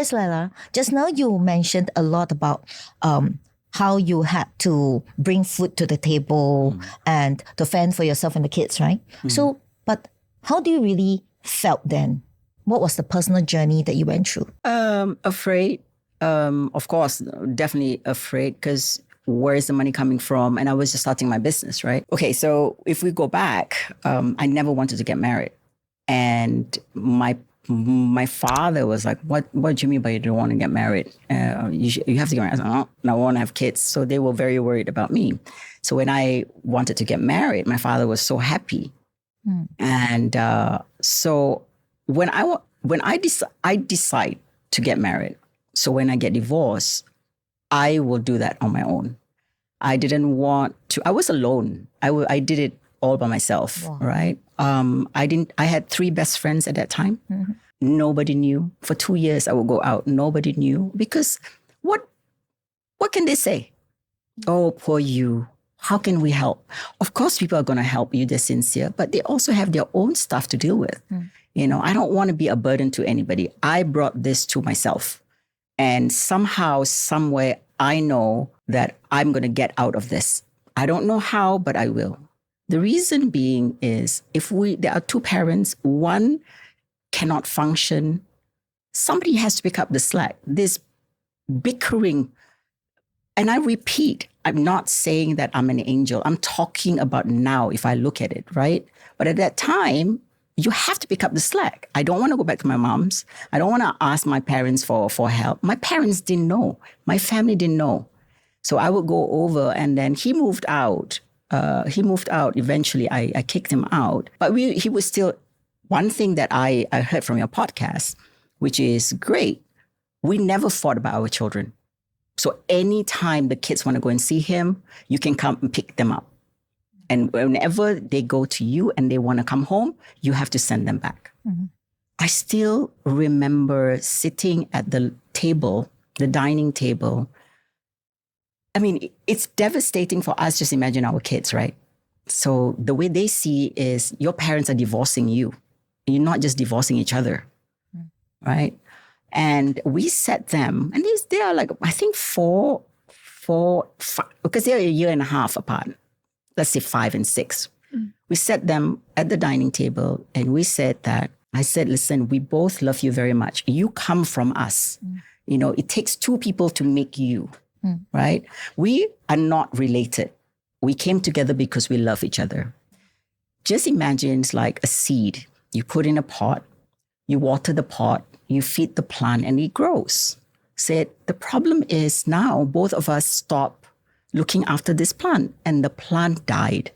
curious, Laila, just now you mentioned a lot about how you had to bring food to the table and to fend for yourself and the kids, right? So, but how do you really felt then? What was the personal journey that you went through? Afraid. Of course, definitely afraid, because where is the money coming from? And I was just starting my business, right? Okay, so if we go back, I never wanted to get married. And my father was like, what do you mean by you don't want to get married? You have to get married. I said, oh, I want to have kids. So they were very worried about me. So when I wanted to get married, my father was so happy. And so when I decide to get married, so when I get divorced, I will do that on my own. I didn't want to. I was alone. I did it all by myself, right? I had 3 best friends at that time. Nobody knew. For 2 years, I would go out. Nobody knew, because what can they say? Oh, poor you. How can we help? Of course, people are going to help you. They're sincere, but they also have their own stuff to deal with. You know, I don't want to be a burden to anybody. I brought this to myself. And somehow, somewhere, I know that I'm going to get out of this. I don't know how, but I will. The reason being is there are 2 parents, one cannot function, somebody has to pick up the slack. This bickering, and I repeat, I'm not saying that I'm an angel. I'm talking about now if I look at it, right? But at that time, you have to pick up the slack. I don't want to go back to my mom's. I don't want to ask my parents for help. My parents didn't know. My family didn't know. So I would go over, and then he moved out. Eventually, I kicked him out. But he was still, one thing that I heard from your podcast, which is great. We never fought about our children. So anytime the kids want to go and see him, you can come and pick them up. And whenever they go to you and they want to come home, you have to send them back. I still remember sitting at the table, the dining table. I mean, it's devastating for us. Just imagine our kids, right? So the way they see is your parents are divorcing you. You're not just divorcing each other, right? And we set them, and they are like, I think 4, 5, because they're a year and a half apart. Let's say 5 and 6. We set them at the dining table, and we said that, I said, listen, we both love you very much. You come from us. You know, it takes 2 people to make you, right? We are not related. We came together because we love each other. Just imagine it's like a seed. You put in a pot, you water the pot, you feed the plant, and it grows. Said, the problem is now both of us stop looking after this plant, and the plant died.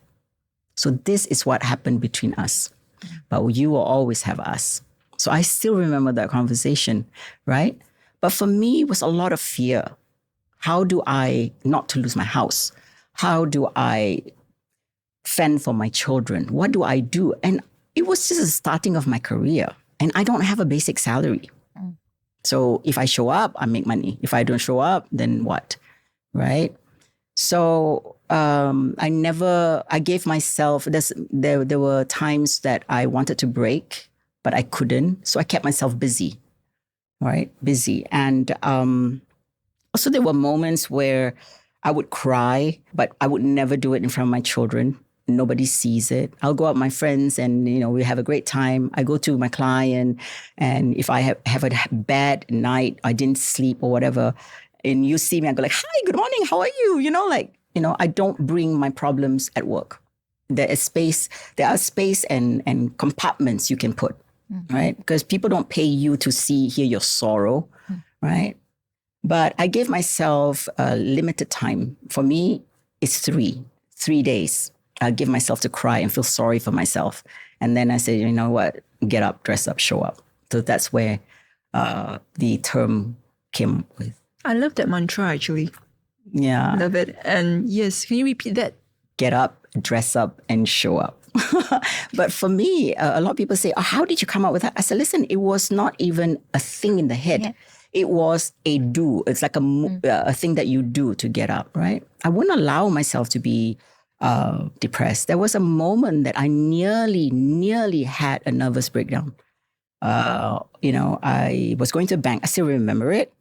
So this is what happened between us. But you will always have us. So I still remember that conversation, right? But for me, it was a lot of fear. How do I not to lose my house? How do I fend for my children? What do I do? And it was just the starting of my career. And I don't have a basic salary. So if I show up, I make money. If I don't show up, then what? Right? So I gave myself, there were times that I wanted to break, but I couldn't. So I kept myself busy, right? Busy. And also there were moments where I would cry, but I would never do it in front of my children. Nobody sees it. I'll go out with my friends and, we have a great time. I go to my client, and if I have a bad night, I didn't sleep or whatever, and you see me, I go like, hi, good morning, how are you? I don't bring my problems at work. There are space and compartments you can put, right? Because people don't pay you to hear your sorrow, right? But I gave myself a limited time. For me, it's 3 days. I give myself to cry and feel sorry for myself. And then I say, you know what? Get up, dress up, show up. So that's where the term came with. I love that mantra, actually. Yeah. I love it. And yes, can you repeat that? Get up, dress up, and show up. But for me, a lot of people say, oh, how did you come up with that? I said, listen, it was not even a thing in the head. Yeah. It was a do. It's like a thing that you do to get up, right? I wouldn't allow myself to be depressed. There was a moment that I nearly had a nervous breakdown. I was going to a bank. I still remember it.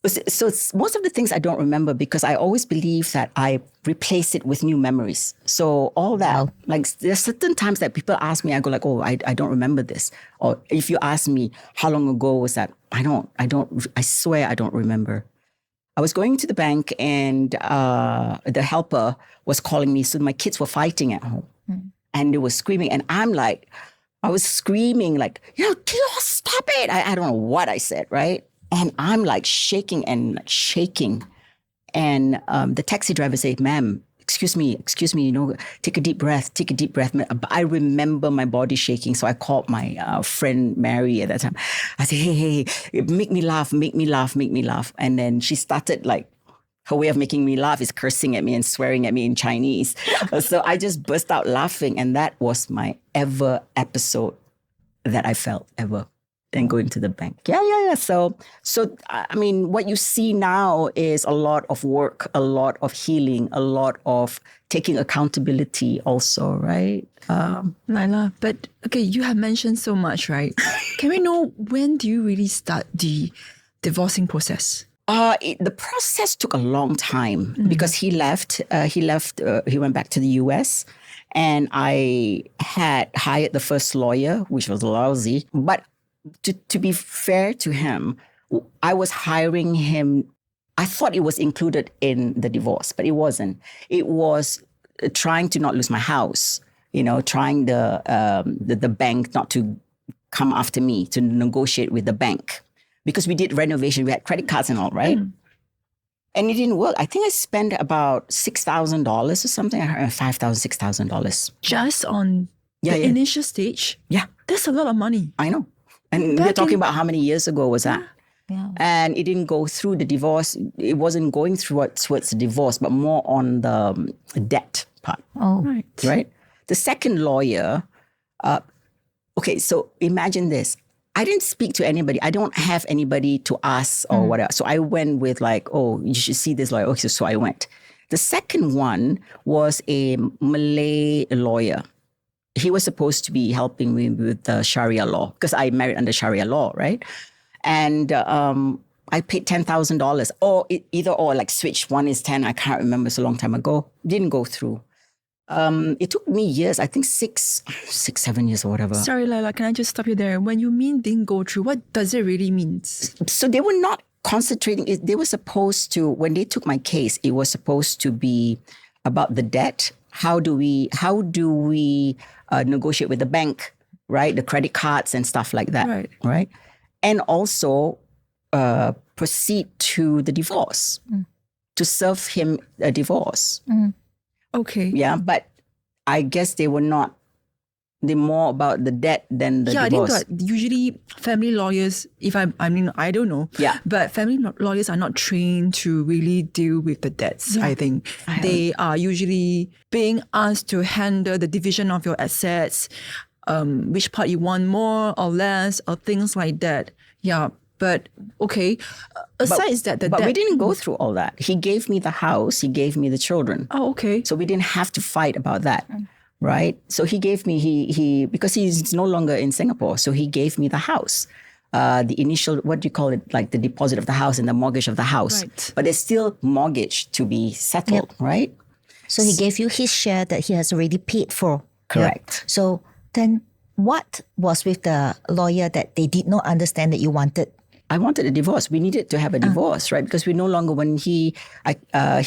Most of the things I don't remember because I always believe that I replace it with new memories. So all that, there's certain times that people ask me, I go like, oh, I don't remember this. Or if you ask me, how long ago was that? I swear I don't remember. I was going to the bank and the helper was calling me. So my kids were fighting at home and they were screaming. And I was screaming like, stop it. I don't know what I said, right? And I'm like shaking. And the taxi driver said, ma'am, excuse me, take a deep breath. I remember my body shaking. So I called my friend Mary at that time. I said, hey, make me laugh. And then she started her way of making me laugh is cursing at me and swearing at me in Chinese. So I just burst out laughing. And that was my ever episode that I felt ever. And going to the bank. Yeah. So, I mean, what you see now is a lot of work, a lot of healing, a lot of taking accountability also, right? Laila, but okay, you have mentioned so much, right? Can we know when do you really start the divorcing process? The process took a long time because he left. He went back to the US. And I had hired the first lawyer, which was lousy. But to be fair to him, I was hiring him. I thought it was included in the divorce, but it wasn't. It was trying to not lose my house, trying the bank not to come after me, to negotiate with the bank. Because we did renovation, we had credit cards and all, right? And it didn't work. I think I spent about $6,000 or something. $5,000, $6,000. Just on the initial stage? Yeah. That's a lot of money. I know. And we're talking about how many years ago was that? Yeah. And it didn't go through the divorce. It wasn't going through towards the divorce, but more on the debt part. Oh. Right? The second lawyer, so imagine this. I didn't speak to anybody. I don't have anybody to ask or whatever. So I went with you should see this lawyer. Okay, so I went. The second one was a Malay lawyer. He was supposed to be helping me with the Sharia law because I married under Sharia law, right? And I paid $10,000 or either or, switch. One is 10. I can't remember. It's a long time ago. Didn't go through. It took me years, I think 7 years or whatever. Sorry, Laila, can I just stop you there? When you mean didn't go through, what does it really mean? So they were not concentrating. They were supposed to, when they took my case, it was supposed to be about the debt. How do we negotiate with the bank, right? The credit cards and stuff like that, right? And also proceed to the divorce, to serve him a divorce. Okay. Yeah, but I guess they're more about the debt than the divorce. I think that usually family lawyers, I don't know. Yeah. But family lawyers are not trained to really deal with the debts, I think. They are usually being asked to handle the division of your assets, which part you want more or less, or things like that. Yeah. But okay, is that But we didn't go through all that. He gave me the house. He gave me the children. Oh, okay. So we didn't have to fight about that, right? So he gave me, he because he's no longer in Singapore. So he gave me the house. The initial, what do you call it? Like the deposit of the house and the mortgage of the house. Right. But there's still mortgage to be settled, right? So he gave you his share that he has already paid for. Correct. Yeah. So then what was with the lawyer that they did not understand that you wanted? I wanted a divorce. We needed to have a divorce, right? Because we no longer, when he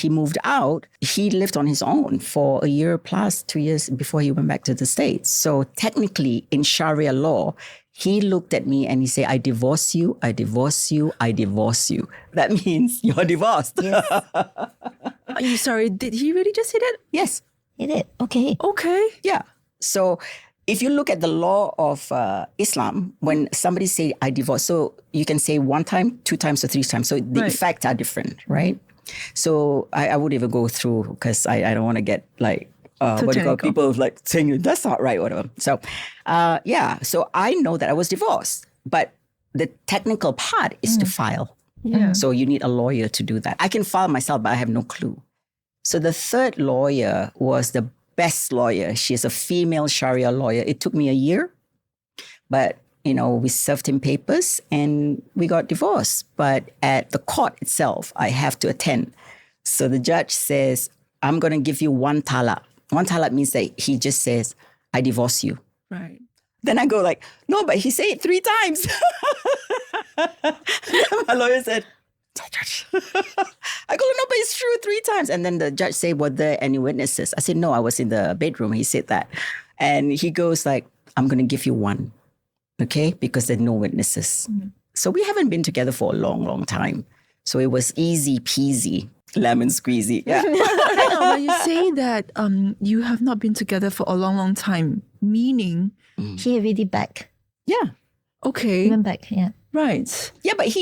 moved out, he lived on his own for a year plus 2 years before he went back to the States. So technically in Sharia law, he looked at me and he said, I divorce you, I divorce you, I divorce you. That means you're divorced. Yes. Are you sorry? Did he really just say that? Yes. He did. Okay. Okay. Yeah. So if you look at the law of Islam, when somebody say, I divorce, so you can say 1 time, 2 times, or 3 times. So the effects are different, right? So I would even go through because I don't want to get people saying, that's not right, whatever. So, so I know that I was divorced, but the technical part is to file. Yeah. So you need a lawyer to do that. I can file myself, but I have no clue. So the third lawyer was the best lawyer. She is a female Sharia lawyer. It took me a year, but we served him papers and we got divorced. But at the court itself, I have to attend. So the judge says, I'm going to give you 1 talak. 1 talak means that he just says, I divorce you. Right. Then I go like, no, but he said it 3 times. My lawyer said, judge. I go, no, but it's true 3 times. And then the judge said, were there any witnesses? I said, no, I was in the bedroom. He said that. And he goes like, I'm going to give you 1. Okay? Because there are no witnesses. So we haven't been together for a long, long time. So it was easy peasy, lemon squeezy. Yeah. When you say that you have not been together for a long, long time, meaning? He already back. Yeah. Okay. He went back, yeah. Right. Yeah, but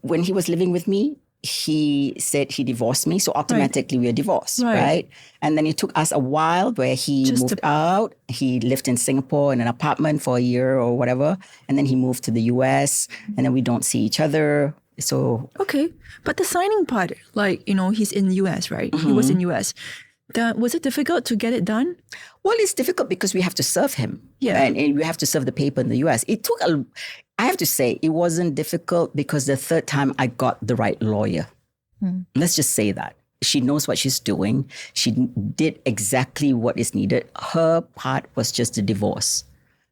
when he was living with me, he said he divorced me. So automatically we are divorced, right? And then it took us a while where he moved out. He lived in Singapore in an apartment for a year or whatever. And then he moved to the US and then we don't see each other. So. Okay. But the signing part, like, he's in the US, right? He was in US. Was it difficult to get it done? Well, it's difficult because we have to serve him. Yeah. And we have to serve the paper in the US. It took I have to say, it wasn't difficult because the 3rd time I got the right lawyer. Let's just say that. She knows what she's doing. She did exactly what is needed. Her part was just the divorce,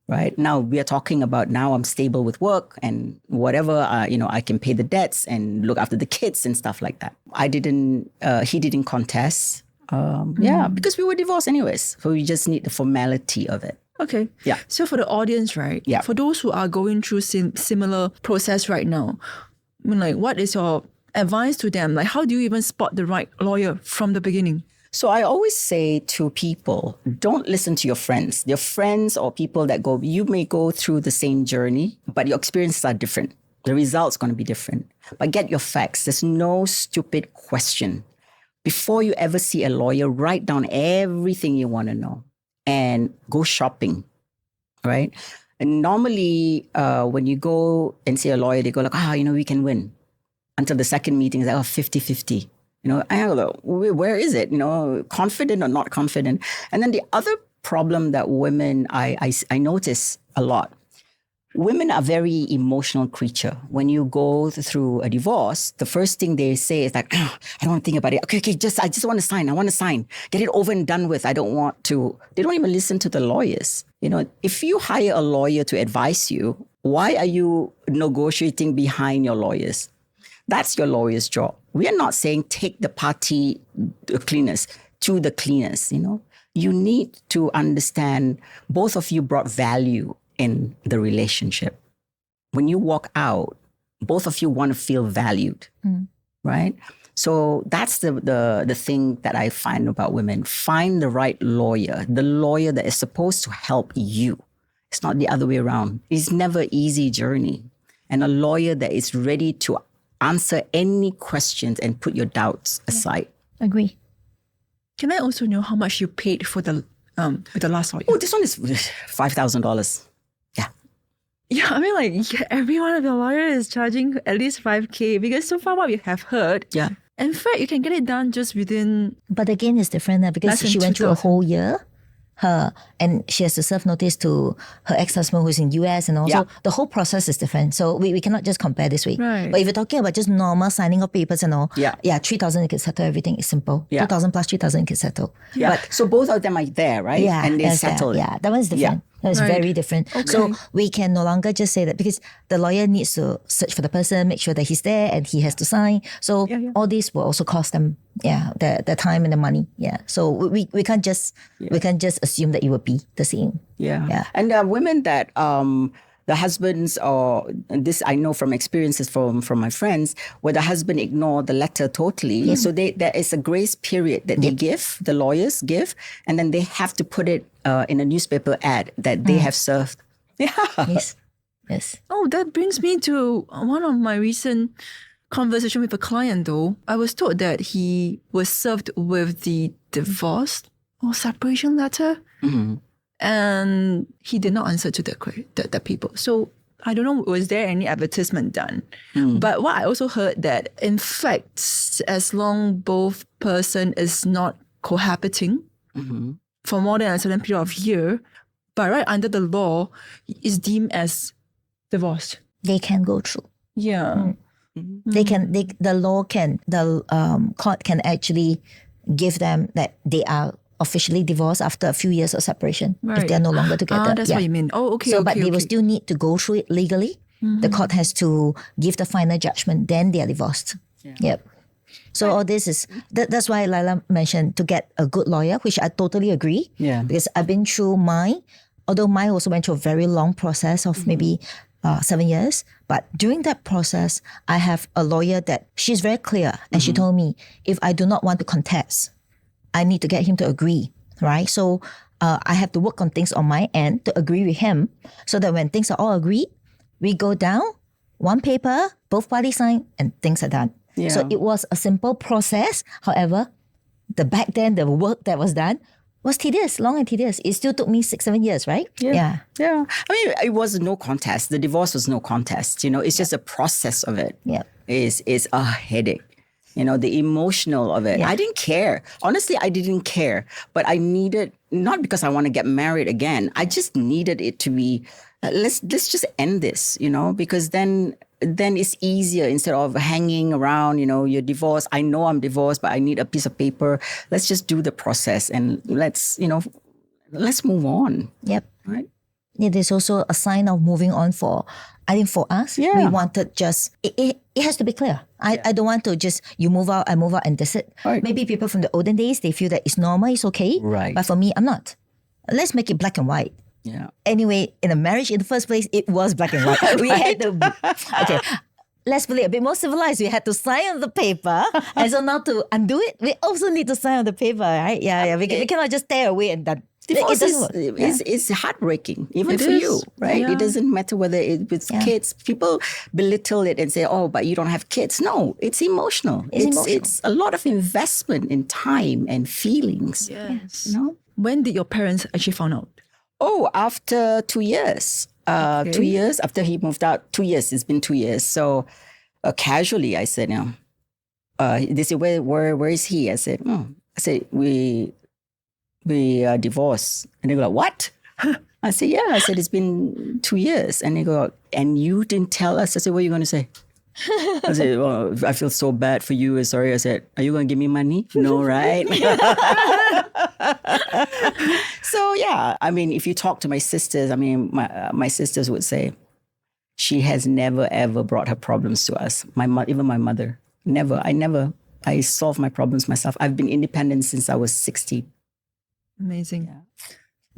right? Now we are talking about now I'm stable with work and whatever, I can pay the debts and look after the kids and stuff like that. He didn't contest. Yeah, because we were divorced anyways. So we just need the formality of it. Okay. Yeah. So for the audience, right? Yeah. For those who are going through similar process right now, what is your advice to them? Like, how do you even spot the right lawyer from the beginning? So I always say to people, don't listen to your friends. Your friends or people that you may go through the same journey, but your experiences are different. The result's going to be different. But get your facts. There's no stupid question. Before you ever see a lawyer, write down everything you want to know and go shopping, right? And normally when you go and see a lawyer, they go like, we can win. Until the second meeting is like, 50-50. I go, where is it? Confident or not confident? And then the other problem that women, I notice a lot, women are very emotional creature. When you go through a divorce, the first thing they say is like, I don't want to think about it. Okay, I just want to sign. I want to sign. Get it over and done with. I don't want to. They don't even listen to the lawyers. If you hire a lawyer to advise you, why are you negotiating behind your lawyers? That's your lawyer's job. We are not saying take the party cleaners to the cleaners, You need to understand both of you brought value in the relationship. When you walk out, both of you want to feel valued, right? So that's the thing that I find about women. Find the right lawyer, the lawyer that is supposed to help you. It's not the other way around. It's never an easy journey. And a lawyer that is ready to answer any questions and put your doubts aside. Agree. Can I also know how much you paid for the with the last lawyer? Oh, this one is $5,000. Yeah, I mean, every one of your lawyers is charging at least 5K because so far what we have heard. Yeah. In fact, you can get it done just within. But again, it's different because Less than she went through a 2,000. whole year. And she has to serve notice to her ex-husband who's in US and also the whole process is different. So we cannot just compare this way. Right. But if you're talking about just normal signing of papers and all, 3,000 you can settle everything. It's simple. Yeah. 2,000 plus 3,000 you can settle. Yeah. So both of them are there, right? Yeah, And they that's there. settle it. Yeah, that one's different. That's Right. very different. So we can no longer just say that because the lawyer needs to search for the person, make sure that he's there and he has to sign. So all these will also cost them, the time and the money. Yeah. So we can't just assume that it will be the same. Yeah. And there are women that the husbands, or this I know from experiences from my friends, where the husband ignore the letter totally. So there is a grace period that they give, the lawyers give, and then they have to put it in a newspaper ad that they have served. Yeah. Yes. Oh, that brings me to one of my recent conversation with a client though. I was told that he was served with the divorce or separation letter. And he did not answer to the people. So I don't know, was there any advertisement done? But what I also heard that in fact, as long both person is not cohabiting for more than a certain period of year, by right under the law is deemed as divorced. They can go through. Yeah. The court can actually give them that they are officially divorced after a few years of separation if they're no longer together. That's what you mean. Oh, okay. So, but they will still need to go through it legally. The court has to give the final judgment, then they are divorced. Yeah. Yep. So all this is, that's why Laila mentioned to get a good lawyer, which I totally agree. Yeah. Because I've been through mine, although mine also went through a very long process of maybe 7 years. But during that process, I have a lawyer that she's very clear. And she told me, if I do not want to contest, I need to get him to agree, right? So I have to work on things on my end to agree with him so that when things are all agreed, we go down, one paper, both parties sign, and things are done. Yeah. So it was a simple process. However, back then, the work that was done was tedious, long and tedious. It still took me 6-7 years, right? Yeah. I mean, it was no contest. The divorce was no contest. It's just a process of it. Yeah. Is a headache. The emotional of it. Yeah. I didn't care. Honestly, I didn't care. But I needed, not because I want to get married again. I just needed it to be, let's just end this, because then it's easier instead of hanging around, you're divorced. I know I'm divorced, but I need a piece of paper. Let's just do the process and let's move on. Yep. Right? It is also a sign of moving on for us. Yeah. We wanted just, it has to be clear. I don't want to just, you move out, I move out and that's it. Right. Maybe people from the olden days, they feel that it's normal, it's okay. Right. But for me, I'm not. Let's make it black and white. Yeah. Anyway, in a marriage, in the first place, it was black and white. We had to, okay, let's put it a bit more civilized. We had to sign on the paper. And so now to undo it, we also need to sign on the paper, right? Yeah. We cannot just tear away and done. Divorce It doesn't work. is heartbreaking, even It for is. you, right? Yeah. It doesn't matter whether it's with kids. People belittle it and say, oh, but you don't have kids. No, it's emotional. It's a lot of investment in time and feelings. Yes. You know? When did your parents actually find out? Oh, after 2 years. 2 years after he moved out. 2 years. It's been 2 years. So casually, I said, they said, where is he? I said, we are divorced. And they go, like, what? I said, yeah. I said, it's been 2 years. And they go, and you didn't tell us? I said, what are you going to say? I said, well, I feel so bad for you. Sorry. I said, are you going to give me money? No, right? So, yeah. I mean, if you talk to my sisters, my sisters would say, she has never, ever brought her problems to us. Even my mother. Never. I solve my problems myself. I've been independent since I was 16. Amazing. Yeah.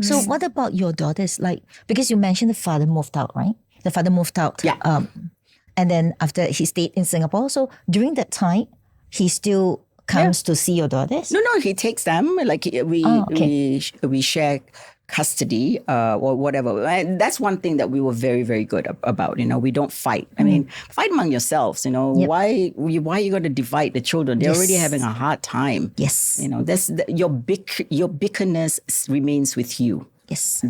So what about your daughters? Like, because you mentioned the father moved out, right? The father moved out. Yeah. And then after he stayed in Singapore. So during that time, he still comes to see your daughters? No, he takes them. Like we share custody or whatever. And that's one thing that we were very, very good about. We don't fight. I mean, fight among yourselves. Why are you going to divide the children? They're already having a hard time. Yes. That's your bickerness remains with you. Yes.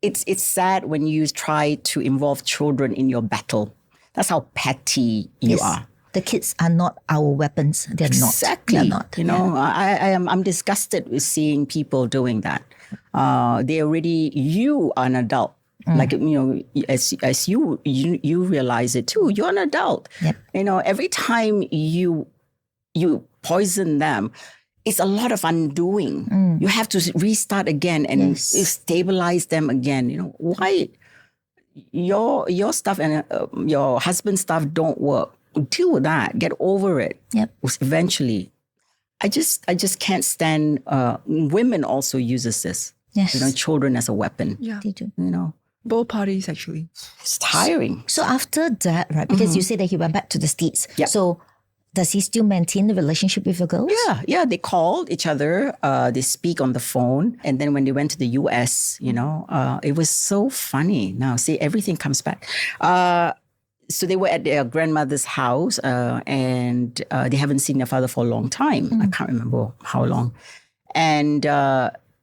It's sad when you try to involve children in your battle. That's how petty you are. The kids are not our weapons. They're Exactly. not. They're not. I'm disgusted with seeing people doing that. You are an adult. Like, as you realize it too, you're an adult. Yep. Every time you poison them, it's a lot of undoing. You have to restart again and stabilize them again. Why your stuff and your husband's stuff don't work. Deal with that. Get over it. Yep. Eventually. I just can't stand women also uses this. Yes. Children as a weapon. Yeah. They do. Both parties actually. It's tiring. So after that, right, because you said that he went back to the States. Yeah. So does he still maintain the relationship with your girls? Yeah. They called each other. They speak on the phone. And then when they went to the US, it was so funny. Now, see, everything comes back. So they were at their grandmother's house and they haven't seen their father for a long time. I can't remember how long. And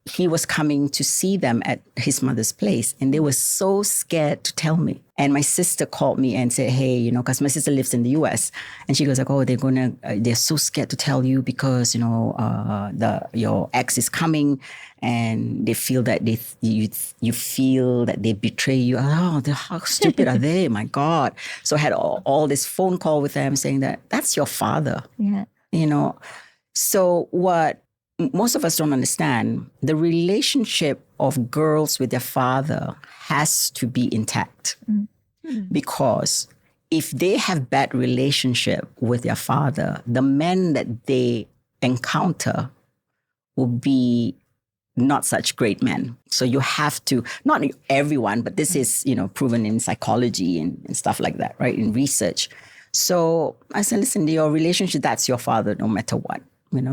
he was coming to see them at his mother's place, and they were so scared to tell me. And my sister called me and said, hey, because my sister lives in the US, and she goes like, oh, they're so scared to tell you because, your ex is coming, and they feel that you feel that they betray you. Oh, how stupid are they? My God. So I had all this phone call with them saying that's your father. Yeah. So what most of us don't understand, the relationship of girls with their father has to be intact. Because if they have bad relationship with their father, the men that they encounter will be not such great men. So you have to, not everyone, but this is, proven in psychology and stuff like that, right? In research. So I said, listen, your relationship, that's your father no matter what.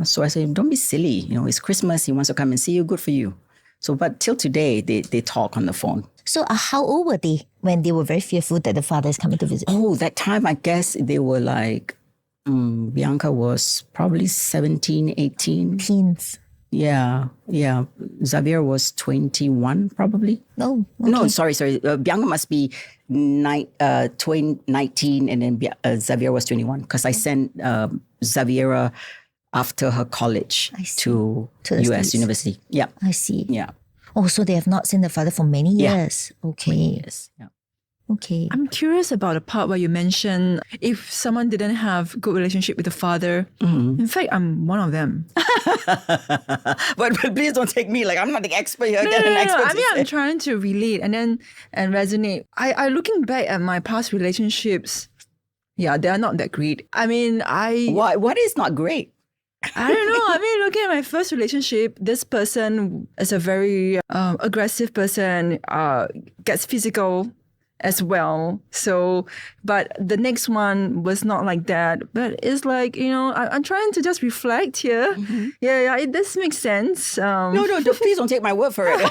So I said, don't be silly. It's Christmas. He wants to come and see you. Good for you. So, but till today, they talk on the phone. So how old were they when they were very fearful that the father is coming to visit? Oh, that time, I guess they were like, Bianca was probably 17, 18. Teens. Yeah. Xavier was 21, probably. Oh, okay. No, sorry. Bianca must be 19, and then Xavier was 21, because I sent Xaviera after her college to the US States. University. Yeah. I see. Yeah. Oh, so they have not seen the father for many years. Okay. Yes. Yeah. Okay. I'm curious about the part where you mentioned if someone didn't have good relationship with the father. In fact, I'm one of them. But please don't take me like I'm not the expert here. No. I mean, I'm trying to relate and resonate. I looking back at my past relationships, they are not that great. I mean, What is not great? I don't know. I mean, looking at my first relationship, this person is a very aggressive person, gets physical as well. So, but the next one was not like that. But it's like, I'm trying to just reflect here. Mm-hmm. Yeah, this makes sense. No, please don't take my word for it.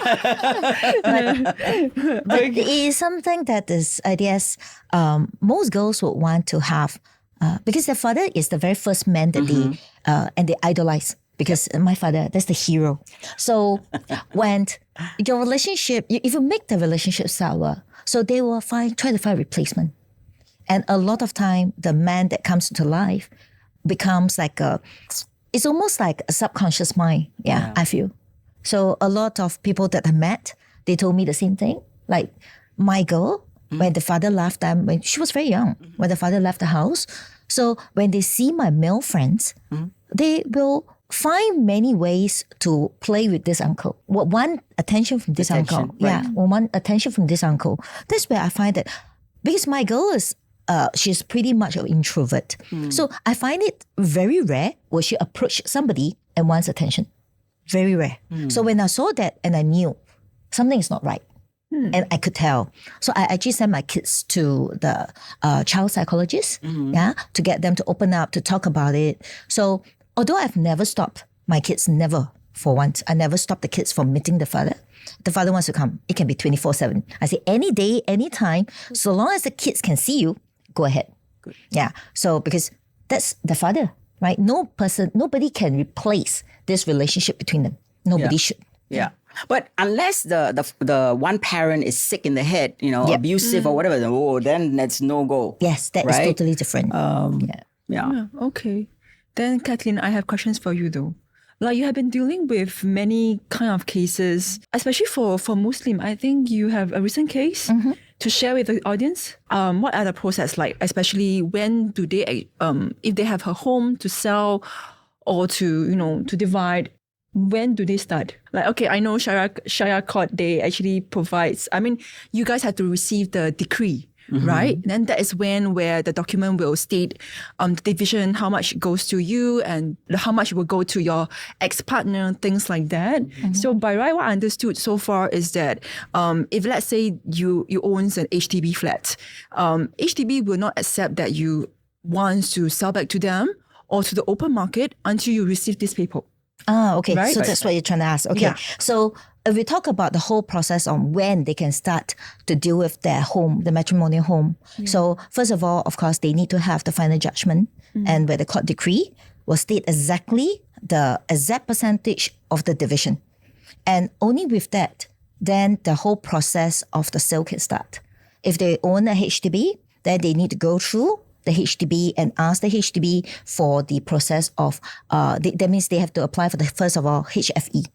But it is something that is, I guess, most girls would want to have. Because their father is the very first man that they idolize. Because my father, that's the hero. So when your relationship, if you make the relationship sour, so they will try to find replacement. And a lot of time, the man that comes into life becomes it's almost like a subconscious mind. Yeah, I feel. So a lot of people that I met, they told me the same thing. Like my girl, when the father left them, when she was very young, when the father left the house. So when they see my male friends, they will find many ways to play with this uncle. One attention from this uncle. Right. Yeah, one attention from this uncle. That's where I find that, because my girl is, she's pretty much an introvert. So I find it very rare where she approach somebody and wants attention. Very rare. So when I saw that and I knew something is not right, and I could tell. So I actually sent my kids to the child psychologist, to get them to open up, to talk about it. So although I've never stopped my kids, never for once, I never stopped the kids from meeting the father. The father wants to come. It can be 24/7. I say any day, any time, so long as the kids can see you, go ahead. Good. Yeah. So because that's the father, right? Nobody can replace this relationship between them. Nobody should. Yeah. But unless the one parent is sick in the head, abusive or whatever, then that's no go. Yes, that is totally different. Yeah. Okay. Then Kathleen, I have questions for you though. Like you have been dealing with many kind of cases, especially for Muslim. I think you have a recent case to share with the audience. What are the process like? Especially when do they, if they have a home to sell or to divide, when do they start? Like, okay, I know Syariah Court, they actually provides, I mean, you guys have to receive the decree, right? Then that is where the document will state the division, how much goes to you and how much will go to your ex-partner, things like that. So by right, what I understood so far is that if let's say you owns an HDB flat, HDB will not accept that you want to sell back to them or to the open market until you receive this paper. Okay. Right? So that's what you're trying to ask. Okay. Yeah. So if we talk about the whole process on when they can start to deal with their home, the matrimonial home. So first of all, of course, they need to have the final judgment and where the court decree will state exactly the exact percentage of the division. And only with that, then the whole process of the sale can start. If they own a HDB, then they need to go through the HDB and ask the HDB for the process of, that means they have to apply for the, first of all, HFE.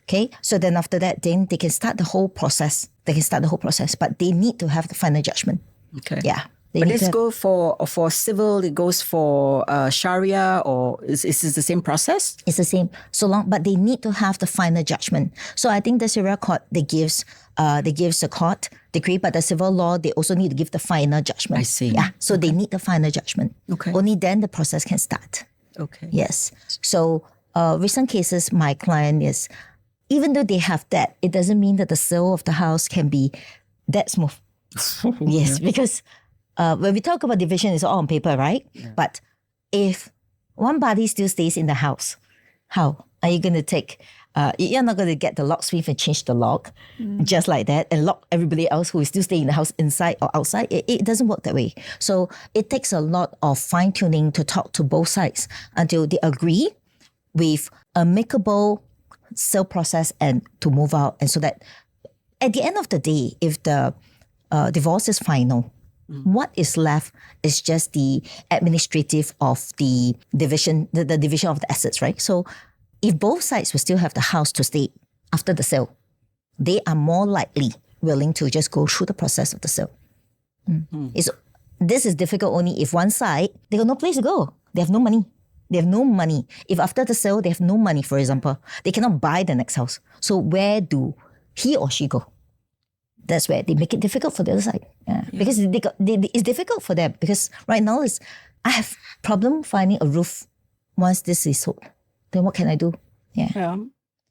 Okay, so then after that, then they can start the whole process. But they need to have the final judgment. Okay. Yeah. But let's go for civil, it goes for Sharia, or is this the same process? It's the same. So long, but they need to have the final judgment. So I think the Syariah Court, they gives the court decree, but the civil law, they also need to give the final judgment. I see. Yeah. So they need the final judgment. Okay. Only then the process can start. Okay. Yes. So recent cases, my client is, even though they have that, it doesn't mean that the sale of the house can be that smooth. Yes, because when we talk about division, it's all on paper, right? Yeah. But if one party still stays in the house, how are you going to take? You're not going to get the locksmith and change the lock just like that and lock everybody else who is still staying in the house inside or outside. It doesn't work that way. So it takes a lot of fine tuning to talk to both sides until they agree with a amicable sale process and to move out. And so that at the end of the day, if the divorce is final, what is left is just the administrative of the division, the division of the assets, right? So if both sides will still have the house to stay after the sale, they are more likely willing to just go through the process of the sale. This is difficult only if one side, they got no place to go. They have no money. If after the sale, they have no money, for example, they cannot buy the next house. So where do he or she go? That's where they make it difficult for the other side. Yeah. Because it's difficult for them because right now I have problem finding a roof once this is sold. Then what can I do? Yeah.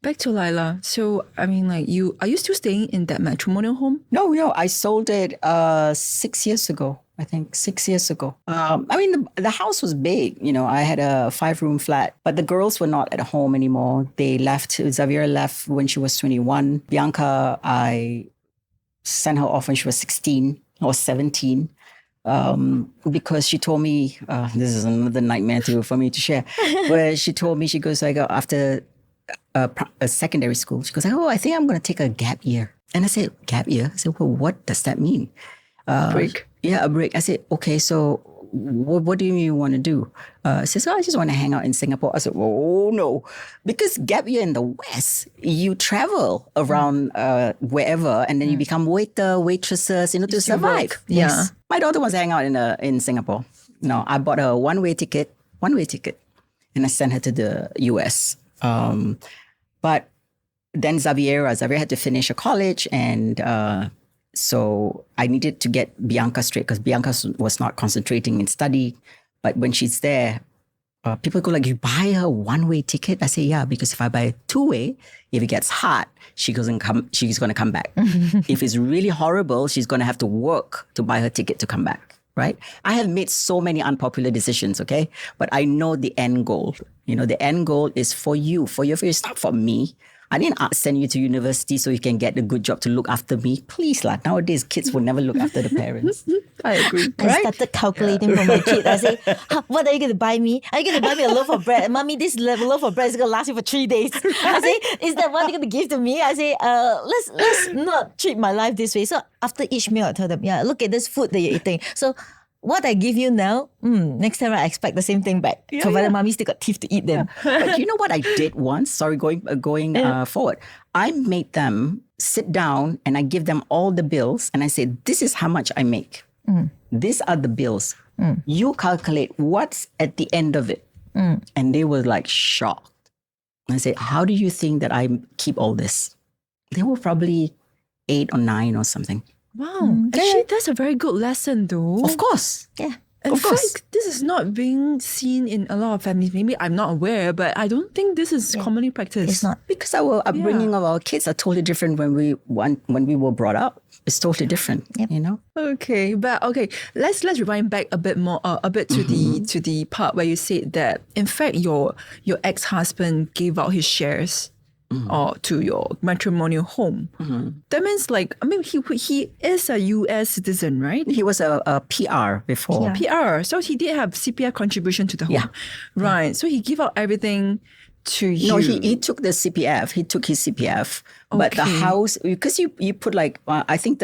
Back to Laila. So, I mean, are you still staying in that matrimonial home? No, I sold it 6 years ago. I think 6 years ago. I mean, the house was big. I had a 5-room flat, but the girls were not at home anymore. They left. Xavier left when she was 21. Bianca, I sent her off when she was 16 or 17 because she told me, this is another nightmare for me to share, where she told me, she goes, after a secondary school, she goes, I think I'm going to take a gap year. And I said, gap year? I said, well, what does that mean? Break. Yeah, a break. I said, okay, so what do you want to do? She says, I just want to hang out in Singapore. I said, oh, no. Because gap year in the West, you travel around wherever and then you become waiter, waitresses, to survive. Yeah. Yes. My daughter wants to hang out in Singapore. No, I bought her a one-way ticket, and I sent her to the US. But then Xavier had to finish a college and so I needed to get Bianca straight because Bianca was not concentrating in study. But when she's there, people go like, you buy her one-way ticket? I say, yeah, because if I buy a two-way, if it gets hot, she's going to come back. If it's really horrible, she's going to have to work to buy her ticket to come back, right? I have made so many unpopular decisions, okay? But I know the end goal. The end goal is for you. It's not for me. I didn't send you to university so you can get a good job to look after me. Please, nowadays kids will never look after the parents. I agree. I started calculating for my kid. I say, what are you going to buy me? Are you going to buy me a loaf of bread? Mommy, this loaf of bread is going to last you for 3 days. I say, is that what you're going to give to me? I say, let's not treat my life this way. So after each meal, I tell them, look at this food that you're eating. So what I give you now, next time I expect the same thing back. Provided mommy still got teeth to eat them. But you know what I did once? Sorry, going forward. I made them sit down and I give them all the bills and I said, this is how much I make. These are the bills. You calculate what's at the end of it. And they were like shocked. I said, how do you think that I keep all this? They were probably 8 or 9 or something. Wow. Actually, that's a very good lesson though. Of course. Yeah. In fact, this is not being seen in a lot of families. Maybe I'm not aware, but I don't think this is commonly practiced. It's not. Because our upbringing of our kids are totally different when we were brought up. It's totally different, Okay, but let's rewind back a bit more, to the part where you said that in fact your ex-husband gave out his shares. Or to your matrimonial home. That means he is a US citizen, right? He was a PR before. PR. So he did have CPF contribution to the home. Yeah. Right. So he gave out everything to you? No, he took the CPF. He took his CPF. But the Okay. house, because you put like, I think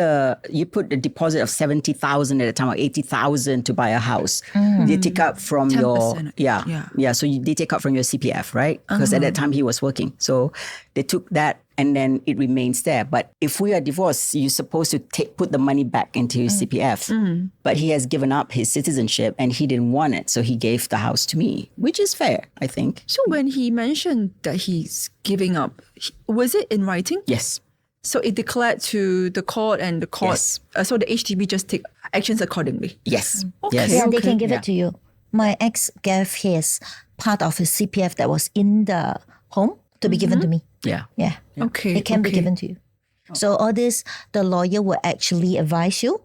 you put the deposit of 70,000 at a time or 80,000 to buy a house. They take out from 10%, your, yeah. So they take out from your CPF, right? Because at that time he was working. So they took that and then it remains there. But if we are divorced, you're supposed to put the money back into his CPF. But he has given up his citizenship and he didn't want it. So he gave the house to me, which is fair, I think. So when he mentioned that he's giving up, was it in writing? Yes. So it declared to the court, and the court, Yes. so the HDB just take actions accordingly. Yes. Okay. Yes. Yeah, they can give Yeah. it to you. My ex gave his part of his CPF that was in the home to be given to me. Yeah. Yeah. Okay. It can be okay. given to you. So all this, the lawyer will actually advise you.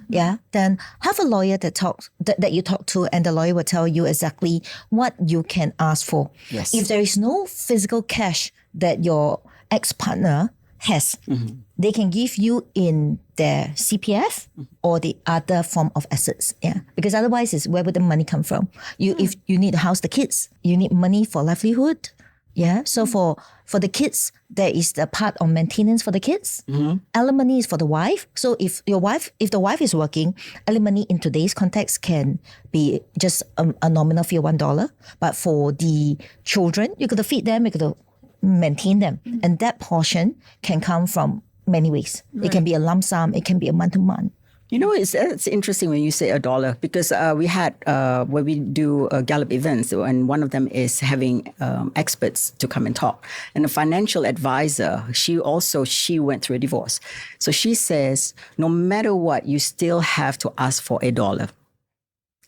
Yeah. Then have a lawyer that you talk to, and the lawyer will tell you exactly what you can ask for. Yes. If there is no physical cash that your ex-partner has, they can give you in their CPF or the other form of assets. Yeah. Because otherwise, it's where would the money come from? If you need to house the kids, you need money for livelihood. Yeah. So for the kids, there is the part of maintenance for the kids. Alimony is for the wife. So if the wife is working, alimony in today's context can be just a nominal fee of $1. But for the children, you got to feed them, you got to maintain them. And that portion can come from many ways. It can be a lump sum, it can be a month-to-month. You know, it's interesting when you say $1 because we had where we do Gallup events, and one of them is having experts to come and talk. And the financial advisor, she went through a divorce. So she says, no matter what, you still have to ask for $1.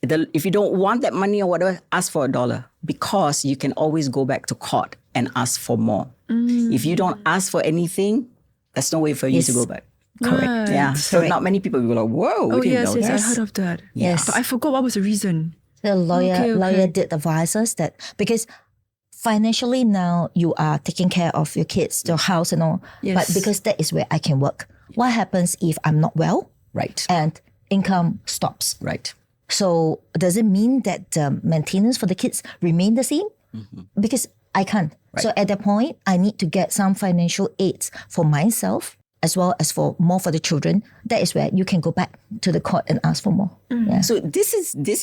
If you don't want that money or whatever, ask for $1 because you can always go back to court and ask for more. If you don't ask for anything, there's no way for you to go back. Correct. Right. Yeah. So not many people will go like, whoa, we Oh, didn't yes, know yes, I this. heard of that. Yes. But I forgot what was the reason. The lawyer Okay. did advise us that because financially now you are taking care of your kids, your house and all, Yes. but because that is where I can work. What happens if I'm not well Right. and income stops? Right. So does it mean that the maintenance for the kids remain the same? Because I can't. So at that point, I need to get some financial aids for myself as well as for the children. That is where you can go back to the court and ask for more. Yeah. So this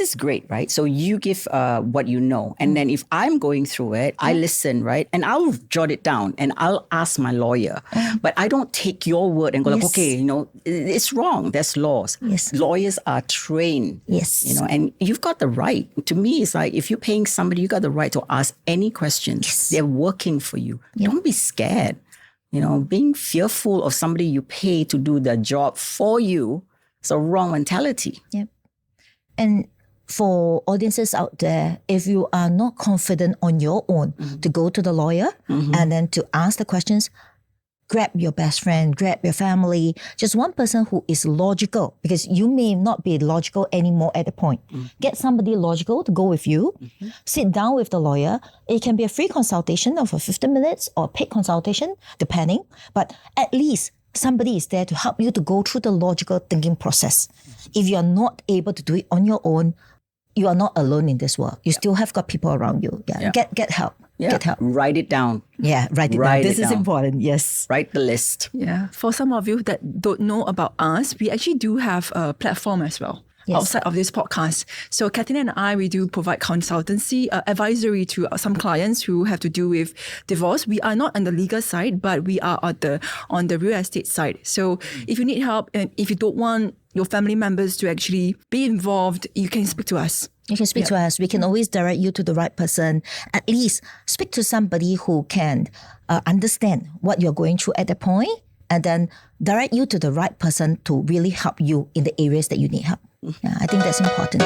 is great, right? So you give what you know, and then if I'm going through it, I listen, right? And I'll jot it down and I'll ask my lawyer. But I don't take your word and go like, Yes. okay, it's wrong. There's laws. Yes. Lawyers are trained. Yes. And you've got the right. To me, it's like if you're paying somebody, you got the right to ask any questions. Yes. They're working for you. Don't be scared. Being fearful of somebody you pay to do the job for you is a wrong mentality. Yep. And for audiences out there, if you are not confident on your own to go to the lawyer and then to ask the questions, grab your best friend, grab your family, just one person who is logical, because you may not be logical anymore at the point. Get somebody logical to go with you, sit down with the lawyer. It can be a free consultation of 15 minutes or a paid consultation, depending, but at least somebody is there to help you to go through the logical thinking process. If you're not able to do it on your own, you are not alone in this world. You still have got people around you. Yeah. Get help. Yeah. Get help. Write it down. Yeah, write it Write down. it This is down. important. Yes. Write the list. Yeah. For some of you that don't know about us, we actually do have a platform as well. Yes. Outside of this podcast. So Kathleen and I, we do provide consultancy, advisory to some clients who have to do with divorce. We are not on the legal side, but we are on the real estate side. So if you need help and if you don't want your family members to actually be involved, you can speak to us. You can speak to us. We can always direct you to the right person. At least speak to somebody who can understand what you're going through at that point, and then direct you to the right person to really help you in the areas that you need help. Yeah, I think that's important.